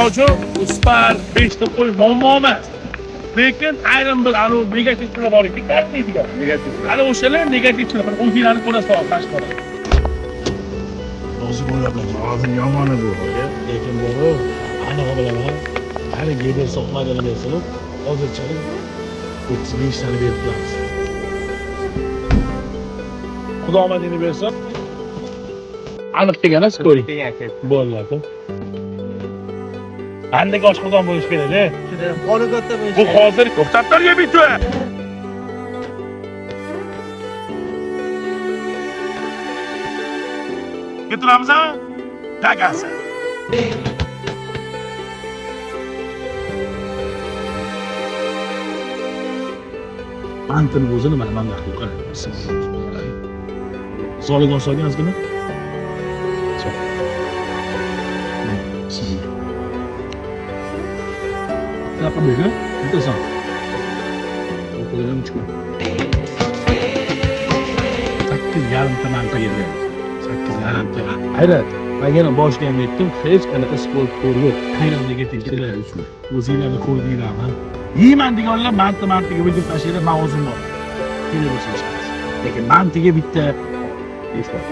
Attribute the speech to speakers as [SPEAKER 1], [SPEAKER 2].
[SPEAKER 1] uchun uspar 5 ta qo'y muammo emas. Lekin ayrim bir negativchilar bor ekan, qaytmaydigan. Ana o'shalar negativchilar, o'zinglarni ko'rasizlar, tashqari.
[SPEAKER 2] Rozi bo'lyapman. Hozir yomoni bu.
[SPEAKER 3] Lekin bu aniq bilaman. Hali geber so'qmadini bersin, hozirchalik 35 tani berib turamiz.
[SPEAKER 1] Xudo omadingni bersin. Aniq kelgan ko'ring. Bo'ladi. Qanday oshqozon bo'lish kerak-da?
[SPEAKER 4] Qoni katta bo'lish.
[SPEAKER 1] Bu hozir to'xtab turgan bitta. Getiramizmi? Tagasi.
[SPEAKER 3] Mantini o'zini mana bunday qilib qaraymiz. Soliq solgan ozgina. Napa bega? Bittasan. Qo'ydim chiqma. 8,5 manta yedi. 8,5. Hayrat, men yana boshida ham aytdim, hech qanaqa sport ko'ri yo'q. Qayerdaga tekshirlar uchun. O'zinglarni ko'rdinglarmi? Yeyman deganlar mantiga video tashlaydi, men o'zim bor. Kela bo'lsin. Lekin mantiga bitta ish bor.